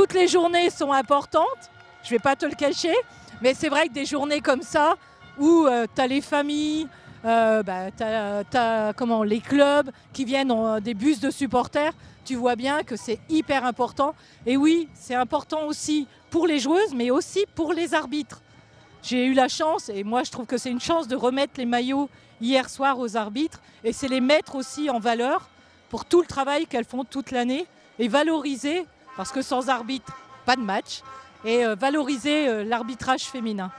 toutes les journées sont importantes, je ne vais pas te le cacher, mais c'est vrai que des journées comme ça, où tu as les familles, les clubs qui viennent en des bus de supporters, tu vois bien que c'est hyper important. Et oui, c'est important aussi pour les joueuses, mais aussi pour les arbitres. J'ai eu la chance, et moi je trouve que c'est une chance de remettre les maillots hier soir aux arbitres, et c'est les mettre aussi en valeur pour tout le travail qu'elles font toute l'année, et valoriser, parce que sans arbitre, pas de match, et valoriser l'arbitrage féminin.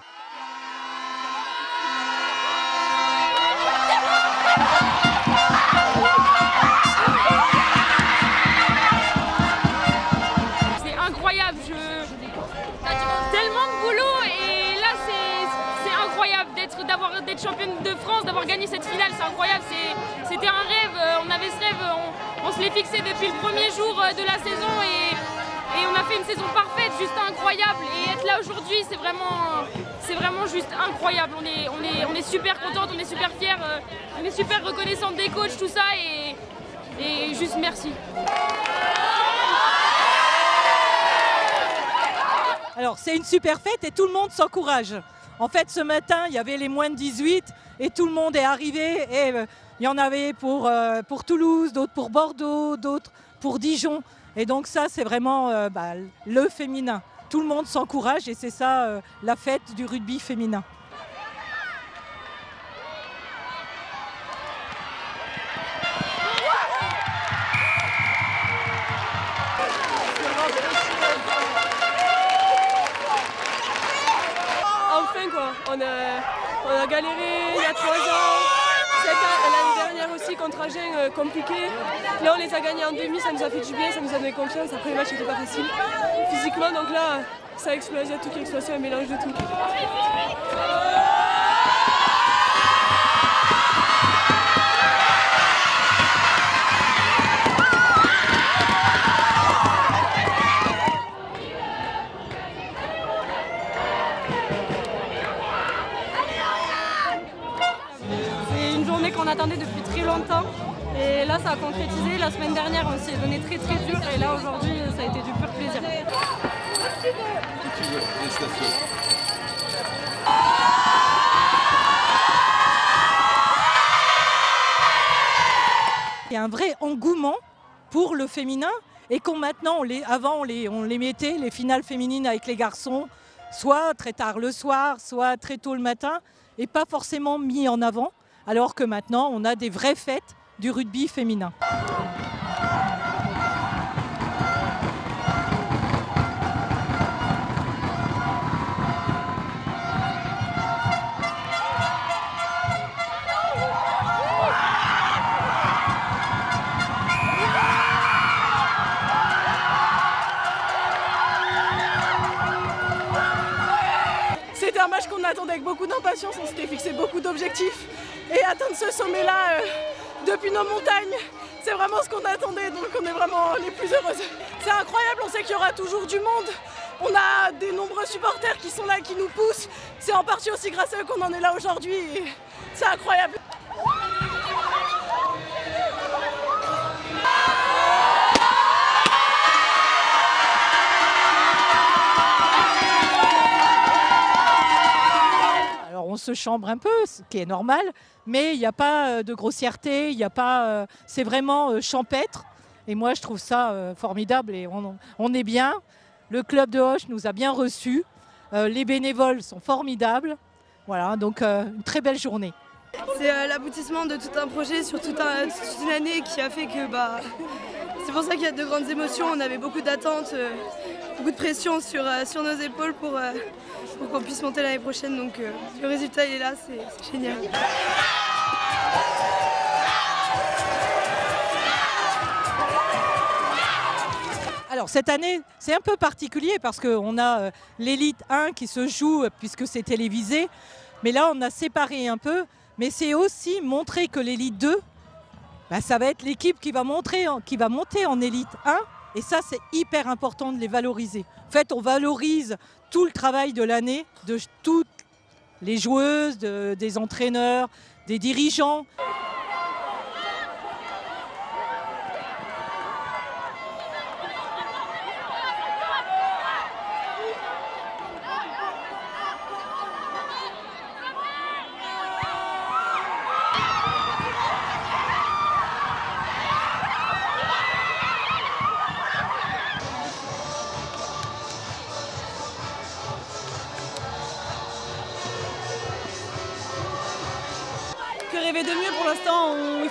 C'est incroyable, tellement de boulot et là c'est incroyable d'être championne de France, d'avoir gagné cette finale, c'est incroyable, c'était un rêve, on avait ce rêve, on se l'est fixé depuis le premier jour de la saison et on a fait une saison parfaite, juste incroyable, et être là aujourd'hui c'est vraiment juste incroyable, on est super contente, on est super fiers, on est super reconnaissante des coachs, tout ça, et juste merci. Alors c'est une super fête et tout le monde s'encourage. En fait ce matin il y avait les moins de 18 et tout le monde est arrivé, et il y en avait pour Toulouse, d'autres pour Bordeaux, d'autres pour Dijon. Et donc ça, c'est vraiment le féminin. Tout le monde s'encourage et c'est ça la fête du rugby féminin. Enfin quoi, on a galéré il y a 3 ans. L'année dernière aussi contre Agen, compliqué. Là on les a gagnés en demi, ça nous a fait du bien, ça nous a donné confiance. Après le match n'était pas facile physiquement, donc là ça a explosé, il y a tout qui a explosé, un mélange de tout. Qu'on attendait depuis très longtemps, et là ça a concrétisé. La semaine dernière on s'y est donné très dur, et là aujourd'hui ça a été du pur plaisir. Il y a un vrai engouement pour le féminin, et maintenant avant on les mettait, les finales féminines avec les garçons, soit très tard le soir, soit très tôt le matin, et pas forcément mis en avant. Alors que maintenant, on a des vraies fêtes du rugby féminin. C'était un match qu'on attendait avec beaucoup d'impatience, on s'était fixé beaucoup d'objectifs. Et atteindre ce sommet-là depuis nos montagnes, c'est vraiment ce qu'on attendait, donc on est vraiment les plus heureuses. C'est incroyable, on sait qu'il y aura toujours du monde. On a des nombreux supporters qui sont là, qui nous poussent. C'est en partie aussi grâce à eux qu'on en est là aujourd'hui. C'est incroyable. On se chambre un peu, ce qui est normal, mais il n'y a pas de grossièreté, il n'y a pas, c'est vraiment champêtre. Et moi, je trouve ça formidable, et on est bien. Le club de Auch nous a bien reçus. Les bénévoles sont formidables. Voilà, donc une très belle journée. C'est l'aboutissement de tout un projet sur toute une année qui a fait que c'est pour ça qu'il y a de grandes émotions. On avait beaucoup d'attentes, beaucoup de pression sur nos épaules pour qu'on puisse monter l'année prochaine. Donc le résultat il est là, c'est génial. Alors cette année, c'est un peu particulier parce qu'on a l'élite 1 qui se joue puisque c'est télévisé. Mais là, on a séparé un peu. Mais c'est aussi montrer que l'élite 2, ça va être l'équipe qui va monter en élite 1. Et ça, c'est hyper important de les valoriser. En fait, on valorise tout le travail de l'année de toutes les joueuses, des entraîneurs, des dirigeants.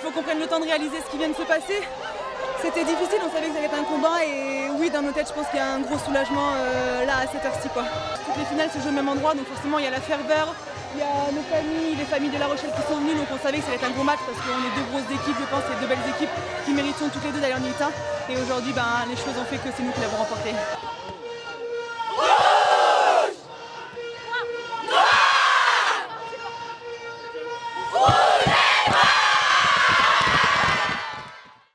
faut qu'on prenne le temps de réaliser ce qui vient de se passer. C'était difficile, on savait que ça allait être un combat et oui, dans nos têtes, je pense qu'il y a un gros soulagement là à cette heure-ci. Toutes les finales se jouent au même endroit, donc forcément il y a la ferveur, il y a nos familles, les familles de La Rochelle qui sont venues, donc on savait que ça allait être un gros match parce qu'on est deux grosses équipes, je pense, et deux belles équipes qui méritent toutes les deux d'aller en Ligue 1. Et aujourd'hui, les choses ont fait que c'est nous qui l'avons remporté.